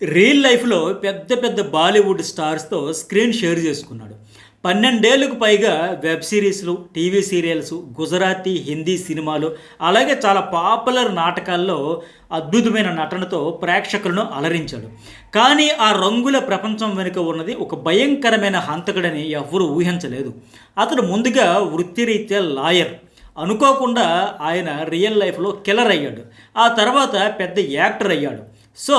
Real లైఫ్‌లో పెద్ద పెద్ద బాలీవుడ్ స్టార్స్‌తో స్క్రీన్ షేర్ చేసుకున్నాడు. 12 ఏళ్లకు పైగా వెబ్ సీరీస్‌లు, టీవీ సీరియల్స్, గుజరాతీ, హిందీ సినిమాలు, అలాగే చాలా పాపులర్ నాటకాల్లో అద్భుతమైన నటనతో ప్రేక్షకులను అలరించాడు. కానీ ఆ రంగుల ప్రపంచం వెనుక ఉన్నది ఒక భయంకరమైన హంతకుడని ఎవ్వరూ ఊహించలేదు. అతడు ముందుగా వృత్తిరీత్యా లాయర్. అనుకోకుండా ఆయన రియల్ లైఫ్‌లో కిల్లర్ అయ్యాడు. ఆ తర్వాత పెద్ద యాక్టర్ అయ్యాడు. సో,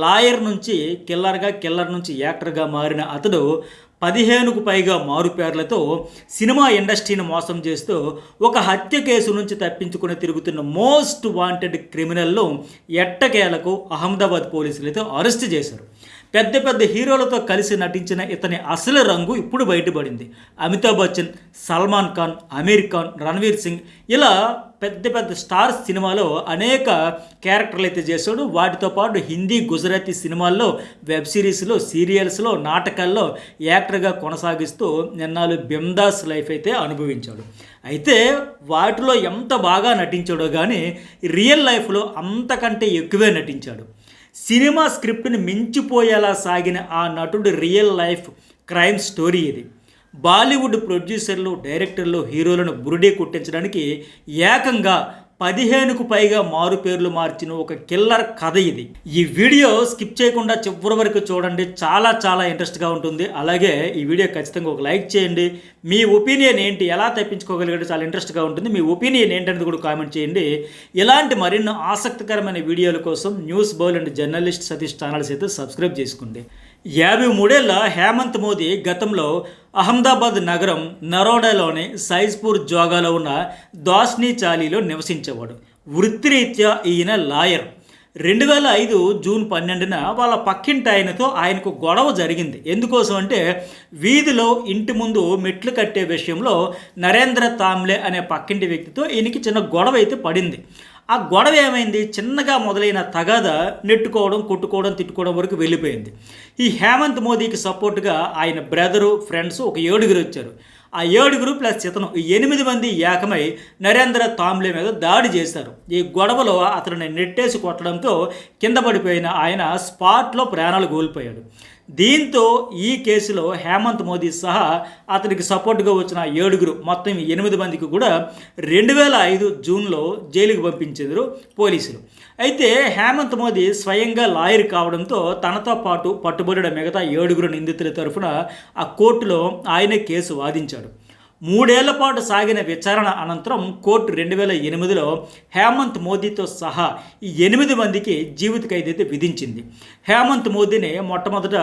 లాయర్ నుంచి కిల్లర్‌గా, కిల్లర్ నుంచి యాక్టర్‌గా మారిన అతడు 15కు పైగా మారుపేర్లతో సినిమా ఇండస్ట్రీని మోసం చేస్తూ ఒక హత్య కేసు నుంచి తప్పించుకుని తిరుగుతున్న మోస్ట్ వాంటెడ్ క్రిమినల్‌ను ఎట్టకేలకు అహ్మదాబాద్ పోలీసులైతే అరెస్ట్ చేశారు. పెద్ద పెద్ద హీరోలతో కలిసి నటించిన ఇతని అసలు రంగు ఇప్పుడు బయటపడింది. అమితాబ్ బచ్చన్, సల్మాన్ ఖాన్, అమీర్ ఖాన్, రణ్వీర్ సింగ్ ఇలా పెద్ద పెద్ద స్టార్స్ సినిమాలో అనేక క్యారెక్టర్లు అయితే చేశాడు. వాటితో పాటు హిందీ, గుజరాతీ సినిమాల్లో, వెబ్ సిరీస్లో, సీరియల్స్లో, నాటకాల్లో యాక్టర్గా కొనసాగిస్తూ నిన్నాళ్ళు బిందాస్ లైఫ్ అయితే అనుభవించాడు. అయితే వాటిలో ఎంత బాగా నటించాడో కానీ రియల్ లైఫ్లో అంతకంటే ఎక్కువే నటించాడు. సినిమా స్క్రిప్ట్ని మించిపోయేలా సాగిన ఆ నటుడు రియల్ లైఫ్ క్రైమ్ స్టోరీ ఇది. బాలీవుడ్ ప్రొడ్యూసర్లు, డైరెక్టర్లు, హీరోలను బురిడీ కొట్టించడానికి ఏకంగా 15కు పైగా మారు పేర్లు మార్చిన ఒక కిల్లర్ కథ ఇది. ఈ వీడియో స్కిప్ చేయకుండా చివరి వరకు చూడండి. చాలా చాలా ఇంట్రెస్ట్గా ఉంటుంది. అలాగే ఈ వీడియో ఖచ్చితంగా ఒక లైక్ చేయండి. మీ ఒపీనియన్ ఏంటి, ఎలా తప్పించుకోగలిగాడు, చాలా ఇంట్రెస్ట్గా ఉంటుంది. మీ ఒపీనియన్ ఏంటనేది కూడా కామెంట్ చేయండి. ఇలాంటి మరిన్ని ఆసక్తికరమైన వీడియోల కోసం news bowl and journalist Satish channels అయితే సబ్స్క్రైబ్ చేసుకోండి. 53 ఏళ్ల హేమంత్ మోదీ గతంలో అహ్మదాబాద్ నగరం నరోడాలోని సైజ్పూర్ జోగాలో ఉన్న దాస్ని చాలీలో నివసించేవాడు. వృత్తిరీత్యా ఈయన లాయర్. 2005 జూన్ 12న వాళ్ళ పక్కింటి ఆయనకు గొడవ జరిగింది. ఎందుకోసం అంటే వీధిలో ఇంటి ముందు మెట్లు కట్టే విషయంలో నరేంద్ర తామ్లే అనే పక్కింటి వ్యక్తితో ఈయనకి చిన్న గొడవ అయితే పడింది. ఆ గొడవ ఏమైంది, చిన్నగా మొదలైన తగాద నెట్టుకోవడం, కొట్టుకోవడం, తిట్టుకోవడం వరకు వెళ్ళిపోయింది. ఈ హేమంత్ మోదీకి సపోర్ట్గా ఆయన బ్రదరు, ఫ్రెండ్స్ ఒక 7గురు వచ్చారు. ఆ 7గురు ప్లస్ ఇతను 8 మంది ఏకమై నరేంద్ర తామ్లే మీద దాడి చేశారు. ఈ గొడవలో అతనిని నెట్టేసి కొట్టడంతో కింద పడిపోయిన ఆయన స్పాట్లో ప్రాణాలు కోల్పోయాడు. దీంతో ఈ కేసులో హేమంత్ మోదీ సహా అతనికి సపోర్ట్గా వచ్చిన 7గురు మొత్తం 8 మందికి కూడా 2005 జూన్లో జైలుకి పంపించారు పోలీసులు. అయితే హేమంత్ మోదీ స్వయంగా లాయర్ కావడంతో తనతో పాటు పట్టుబడిన మిగతా 7గురు నిందితుల తరఫున ఆ కోర్టులో ఆయనే కేసు వాదించాడు. 3 ఏళ్ల పాటు సాగిన విచారణ అనంతరం కోర్టు 2008లో హేమంత్ మోదీతో సహా ఈ 8 మందికి జీవిత ఖైదైతే విధించింది. హేమంత్ మోదీని మొట్టమొదట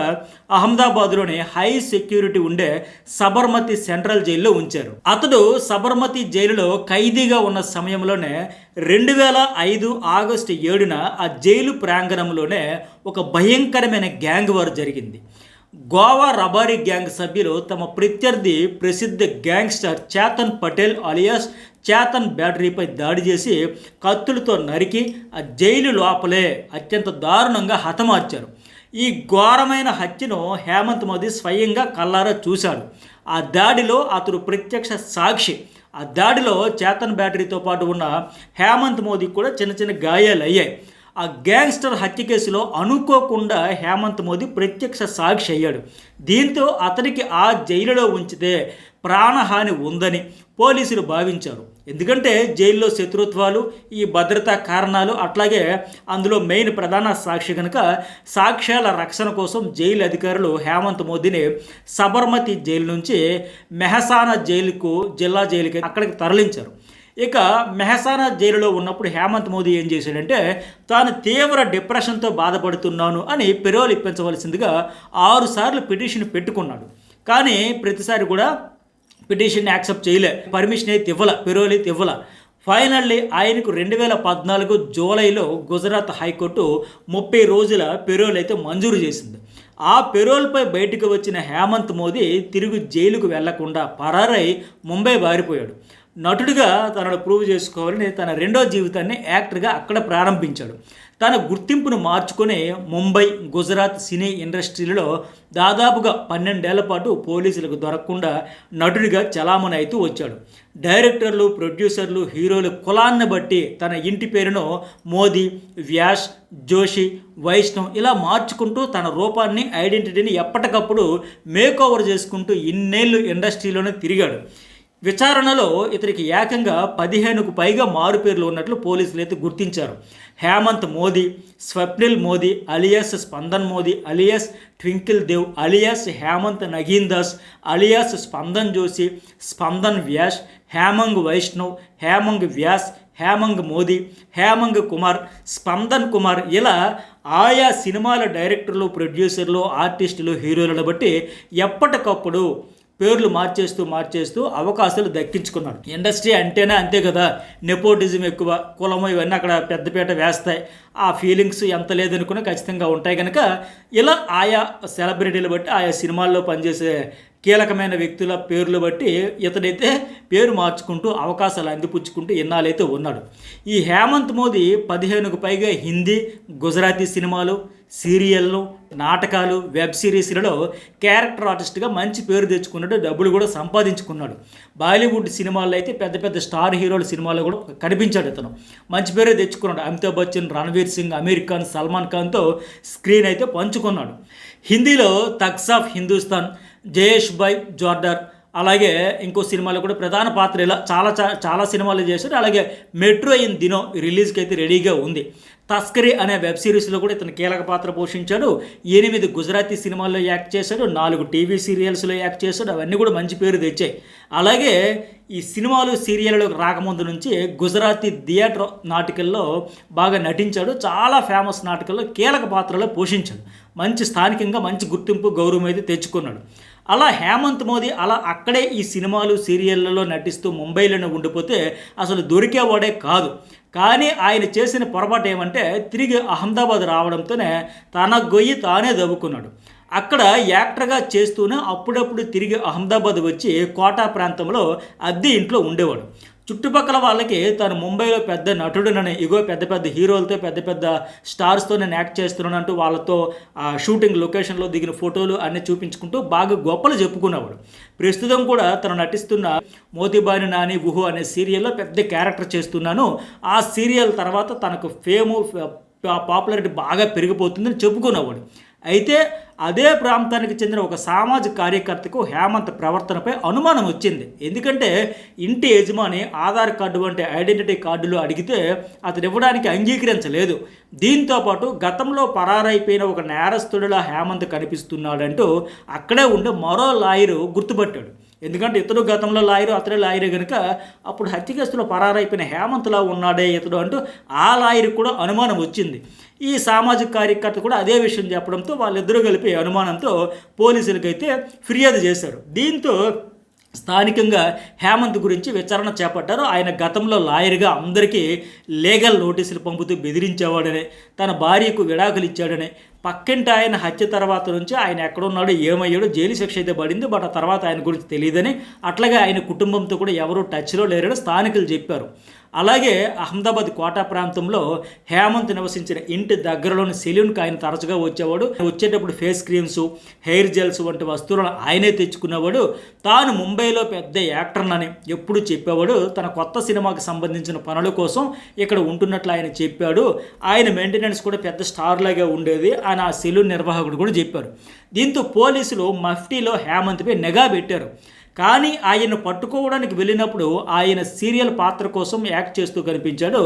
అహ్మదాబాద్లోని హై సెక్యూరిటీ ఉండే సబర్మతి సెంట్రల్ జైల్లో ఉంచారు. అతడు సబర్మతి జైలులో ఖైదీగా ఉన్న సమయంలోనే 2005 ఆగస్టు 7న ఆ జైలు ప్రాంగణంలోనే ఒక భయంకరమైన గ్యాంగ్ వార్ జరిగింది. గోవా రబారీ గ్యాంగ్ సభ్యులు తమ ప్రత్యర్థి ప్రసిద్ధ గ్యాంగ్స్టర్ చేతన్ పటేల్ అలియాస్ చేతన్ బ్యాటరీపై దాడి చేసి కత్తులతో నరికి ఆ జైలు లోపలే అత్యంత దారుణంగా హతమార్చారు. ఈ ఘోరమైన హత్యను హేమంత్ మోదీ స్వయంగా కళ్ళారా చూశాడు. ఆ దాడిలో అతడు ప్రత్యక్ష సాక్షి. ఆ దాడిలో చేతన్ బ్యాటరీతో పాటు ఉన్న హేమంత్ మోదీకి కూడా చిన్న చిన్న గాయాలు అయ్యాయి. ఆ గ్యాంగ్స్టర్ హత్య కేసులో అనుకోకుండా హేమంత్ మోదీ ప్రత్యక్ష సాక్షి అయ్యాడు. దీంతో అతనికి ఆ జైలులో ఉంచితే ప్రాణహాని ఉందని పోలీసులు భావించారు. ఎందుకంటే జైల్లో శత్రుత్వాలు, ఈ భద్రతా కారణాలు, అట్లాగే అందులో మెయిన్ ప్రధాన సాక్షి కనుక సాక్ష్యాల రక్షణ కోసం జైలు అధికారులు హేమంత్ మోదీని సబర్మతి జైలు నుంచి మెహసానా జైలుకు, జిల్లా జైలుకి అక్కడికి తరలించారు. ఇక మెహసానా జైలులో ఉన్నప్పుడు హేమంత్ మోదీ ఏం చేశాడంటే తాను తీవ్ర డిప్రెషన్తో బాధపడుతున్నాను అని పెరోల్ ఇప్పించవలసిందిగా 6 సార్లు పిటిషన్ పెట్టుకున్నాడు. కానీ ప్రతిసారి కూడా పిటిషన్ యాక్సెప్ట్ చేయలే, పర్మిషన్ అయితే ఇవ్వాల, పెరోల్ అయితే ఇవ్వాల. ఫైనల్లీ ఆయనకు 2014 జూలైలో గుజరాత్ హైకోర్టు 30 రోజుల పెరోల్ అయితే మంజూరు చేసింది. ఆ పెరోల్పై బయటకు వచ్చిన హేమంత్ మోదీ తిరిగి జైలుకు వెళ్లకుండా పరారై ముంబై పారిపోయాడు. నటుడిగా తనను ప్రూవ్ చేసుకోవాలని తన రెండో జీవితాన్ని యాక్టర్గా అక్కడ ప్రారంభించాడు. తన గుర్తింపును మార్చుకుని ముంబై, గుజరాత్ సినీ ఇండస్ట్రీలలో దాదాపుగా 12 ఏళ్ల పాటు పోలీసులకు దొరకకుండా నటుడిగా చలామణి అవుతూ వచ్చాడు. డైరెక్టర్లు, ప్రొడ్యూసర్లు, హీరోలు కులాన్ని బట్టి తన ఇంటి పేరును మోదీ, వ్యాస్, జోషి, వైష్ణవ్ ఇలా మార్చుకుంటూ తన రూపాన్ని, ఐడెంటిటీని ఎప్పటికప్పుడు మేకోవర్ చేసుకుంటూ ఇన్నేళ్ళు ఇండస్ట్రీలోనే తిరిగాడు. విచారణలో ఇతనికి ఏకంగా 15కు పైగా మారుపేర్లు ఉన్నట్లు పోలీసులు అయితే గుర్తించారు. Hemant Modi, Swapnil Modi alias Spandan Modi alias Twinkle Dev alias Hemant Nagin Das alias Spandan Joshi, Spandan Vyas, Hemang Vaishnav, Hemang Vyas, Hemang Modi, Hemang Kumar, Spandan Kumar ఇలా ఆయా సినిమాల డైరెక్టర్లు, ప్రొడ్యూసర్లు, ఆర్టిస్టులు, హీరోలను బట్టి ఎప్పటికప్పుడు పేర్లు మార్చేస్తూ అవకాశాలు దక్కించుకున్నాడు. ఇండస్ట్రీ అంటేనే అంతే కదా, నెపోటిజం ఎక్కువ, కులము ఇవన్నీ అక్కడ పెద్దపీట వేస్తాయి. ఆ ఫీలింగ్స్ ఎంత లేదనుకున్నా ఖచ్చితంగా ఉంటాయి కనుక ఇలా ఆయా సెలబ్రిటీలు బట్టి, ఆయా సినిమాల్లో పనిచేసే కీలకమైన వ్యక్తుల పేర్లు బట్టి ఇతడైతే పేరు మార్చుకుంటూ అవకాశాలు అందిపుచ్చుకుంటూ ఇన్నాళ్ళైతే ఉన్నాడు. ఈ హేమంత్ మోదీ 15కు పైగా హిందీ, గుజరాతీ సినిమాలు, సీరియళ్ళు, నాటకాలు, వెబ్ సిరీస్లలో క్యారెక్టర్ ఆర్టిస్ట్గా మంచి పేరు తెచ్చుకున్నాడు, డబ్బులు కూడా సంపాదించుకున్నాడు. బాలీవుడ్ సినిమాల్లో అయితే పెద్ద పెద్ద స్టార్ హీరోల సినిమాల్లో కూడా కనిపించాడు. ఇతను మంచి పేరే తెచ్చుకున్నాడు. అమితాబ్ బచ్చన్, రణవీర్ సింగ్, అమీర్ ఖాన్, సల్మాన్ ఖాన్తో స్క్రీన్ అయితే పంచుకున్నాడు. హిందీలో థగ్స్ ఆఫ్ హిందుస్థాన్, జయేష్ భాయ్ జోర్డార్, అలాగే ఇంకో సినిమాలో కూడా ప్రధాన పాత్ర ఇలా చాలా సినిమాలు చేశాడు. అలాగే మెట్రో ఇన్ దినో రిలీజ్కి అయితే రెడీగా ఉంది. తస్కరీ అనే వెబ్ సిరీస్లో కూడా ఇతను కీలక పాత్ర పోషించాడు. 8 గుజరాతీ సినిమాల్లో యాక్ట్ చేశాడు, 4 టీవీ సీరియల్స్లో యాక్ట్ చేశాడు. అవన్నీ కూడా మంచి పేరు తెచ్చాయి. అలాగే ఈ సినిమాలు, సీరియల్లోకి రాకముందు నుంచి గుజరాతీ థియేటర్ నాటికల్లో బాగా నటించాడు. చాలా ఫేమస్ నాటకాల్లో కీలక పాత్రలో పోషించాడు. మంచి స్థానికంగా మంచి గుర్తింపు, గౌరవం అయితే తెచ్చుకున్నాడు. అలా హేమంత్ మోదీ అలా అక్కడే ఈ సినిమాలు, సీరియళ్లలో నటిస్తూ ముంబైలోనే ఉండిపోతే అసలు దొరికేవాడే కాదు. కానీ ఆయన చేసిన పొరపాటు ఏమంటే తిరిగి అహ్మదాబాద్ రావడంతోనే తన గొయ్యి తానే దవ్వుకున్నాడు. అక్కడ యాక్టర్గా చేస్తూనే అప్పుడప్పుడు తిరిగి అహ్మదాబాద్ వచ్చి కోటా ప్రాంతంలో అద్దె ఇంట్లో ఉండేవాడు. చుట్టుపక్కల వాళ్ళకి తను ముంబైలో పెద్ద నటుడునని, ఇగో పెద్ద పెద్ద హీరోలతో, పెద్ద పెద్ద స్టార్స్తో నేను యాక్ట్ చేస్తున్నానంటూ వాళ్ళతో షూటింగ్ లొకేషన్లో దిగిన ఫోటోలు అన్నీ చూపించుకుంటూ బాగా గొప్పలు చెప్పుకునేవాడు. ప్రస్తుతం కూడా తను నటిస్తున్న మోతీబాని నాని వుహు అనే సీరియల్లో పెద్ద క్యారెక్టర్ చేస్తున్నాను. ఆ సీరియల్ తర్వాత తనకు పాపులారిటీ బాగా పెరిగిపోతుందని చెప్పుకునేవాడు. అయితే అదే ప్రాంతానికి చెందిన ఒక సామాజిక కార్యకర్తకు హేమంత్ ప్రవర్తనపై అనుమానం వచ్చింది. ఎందుకంటే ఇంటి యజమాని ఆధార్ కార్డు వంటి ఐడెంటిటీ కార్డులు అడిగితే అతను ఇవ్వడానికి అంగీకరించలేదు. దీంతోపాటు గతంలో పరారైపోయిన ఒక నేరస్తుడిలా హేమంత్ కనిపిస్తున్నాడంటూ అక్కడే ఉండే మరో లాయరు గుర్తుపట్టాడు. ఎందుకంటే ఇతడు గతంలో లాయరు, అతడే లాయరే కనుక అప్పుడు హత్య కేసులో పరారైపోయిన హేమంత్లా ఉన్నాడే ఇతడు అంటూ ఆ లాయర్కి కూడా అనుమానం వచ్చింది. ఈ సామాజిక కార్యకర్త కూడా అదే విషయం చెప్పడంతో వాళ్ళిద్దరూ కలిపి అనుమానంతో పోలీసులకైతే ఫిర్యాదు చేశారు. దీంతో స్థానికంగా హేమంత్ గురించి విచారణ చేపట్టారు. ఆయన గతంలో లాయర్గా అందరికీ లీగల్ నోటీసులు పంపుతూ బెదిరించేవాడని, తన భార్యకు విడాకులు ఇచ్చాడని, పక్కింటి ఆయన హత్య తర్వాత నుంచి ఆయన ఎక్కడున్నాడో, ఏమయ్యాడో, జైలు శిక్ష అయితే పడింది, బట్ ఆ తర్వాత ఆయన గురించి తెలియదని, అట్లాగే ఆయన కుటుంబంతో కూడా ఎవరూ టచ్లో లేరని స్థానికులు చెప్పారు. అలాగే అహ్మదాబాద్ కోటా ప్రాంతంలో హేమంత్ నివసించిన ఇంటి దగ్గరలోని సెలూన్కి ఆయన తరచుగా వచ్చేవాడు. వచ్చేటప్పుడు ఫేస్ క్రీమ్స్, హెయిర్ జెల్స్ వంటి వస్తువులను ఆయనే తెచ్చుకునేవాడు. తాను ముంబైలో పెద్ద యాక్టర్నని ఎప్పుడు చెప్పేవాడు. తన కొత్త సినిమాకి సంబంధించిన పనుల కోసం ఇక్కడ ఉంటున్నట్లు ఆయన చెప్పాడు. ఆయన మెయింటెనెన్స్ కూడా పెద్ద స్టార్ లాగా ఉండేది అని ఆ సెలూన్ నిర్వాహకుడు కూడా చెప్పారు. దీంతో పోలీసులు మఫ్టీలో హేమంత్పై నిఘా పెట్టారు. కానీ ఆయన్ను పట్టుకోవడానికి వెళ్ళినప్పుడు ఆయన సీరియల్ పాత్ర కోసం యాక్ట్ చేస్తూ కనిపించాడు.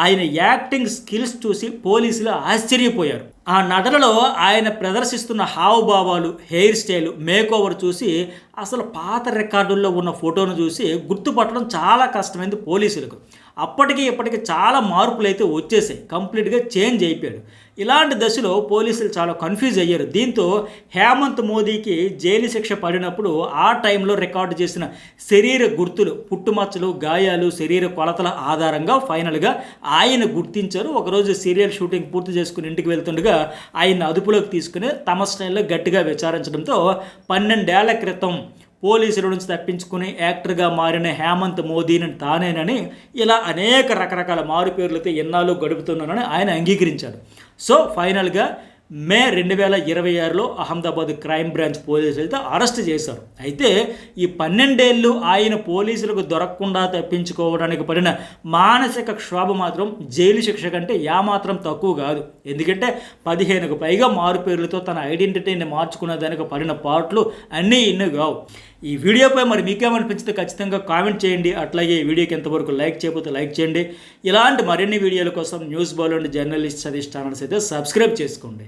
ఆయన యాక్టింగ్ స్కిల్స్ చూసి పోలీసులు ఆశ్చర్యపోయారు. ఆ నటనలో ఆయన ప్రదర్శిస్తున్న హావభావాలు, హెయిర్ స్టైల్, మేకోవర్ చూసి అసలు పాత రికార్డుల్లో ఉన్న ఫోటోను చూసి గుర్తుపట్టడం చాలా కష్టమైంది పోలీసులకు. అప్పటికి ఇప్పటికి చాలా మార్పులు అయితే వచ్చేసాయి. కంప్లీట్గా చేంజ్ అయిపోయాడు. ఇలాంటి దశలో పోలీసులు చాలా కన్ఫ్యూజ్ అయ్యారు. దీంతో హేమంత్ మోదీకి జైలు శిక్ష పడినప్పుడు ఆ టైంలో రికార్డు చేసిన శరీర గుర్తులు, పుట్టుమచ్చలు, గాయాలు, శరీర కొలతల ఆధారంగా ఫైనల్గా ఆయన గుర్తించారు. ఒకరోజు సీరియల్ షూటింగ్ పూర్తి చేసుకుని ఇంటికి వెళ్తుండగా ఆయన అదుపులోకి తీసుకుని తమ స్టైల్లో గట్టిగా విచారించడంతో 12 ఏళ్ల క్రితం పోలీసుల నుంచి తప్పించుకుని యాక్టర్గా మారిన హేమంత్ మోదీని తానేనని ఇలా అనేక రకరకాల మారు పేర్లతో ఎన్నాళ్ళు గడుపుతున్నానని ఆయన అంగీకరించాడు. సో ఫైనల్గా మే 2026లో అహ్మదాబాద్ క్రైమ్ బ్రాంచ్ పోలీసులు అయితే అరెస్ట్ చేశారు. అయితే ఈ 12 ఏళ్ళు ఆయన పోలీసులకు దొరకకుండా తప్పించుకోవడానికి పడిన మానసిక క్షోభ మాత్రం జైలు శిక్ష కంటే ఏమాత్రం తక్కువ కాదు. ఎందుకంటే 15కు పైగా మారు పేర్లతో తన ఐడెంటిటీని మార్చుకునే దానికి పడిన పాటలు అన్నీ ఇన్ని కావు. ఈ వీడియోపై మరి మీకేమనిపించితే ఖచ్చితంగా కామెంట్ చేయండి. అట్లాగే ఈ వీడియోకి ఎంతవరకు లైక్ చేయకపోతే లైక్ చేయండి. ఇలాంటి మరిన్ని వీడియోల కోసం న్యూస్ బాలో జర్నలిస్ట్ సతీష్ ఛానల్స్ అయితే సబ్స్క్రైబ్ చేసుకోండి.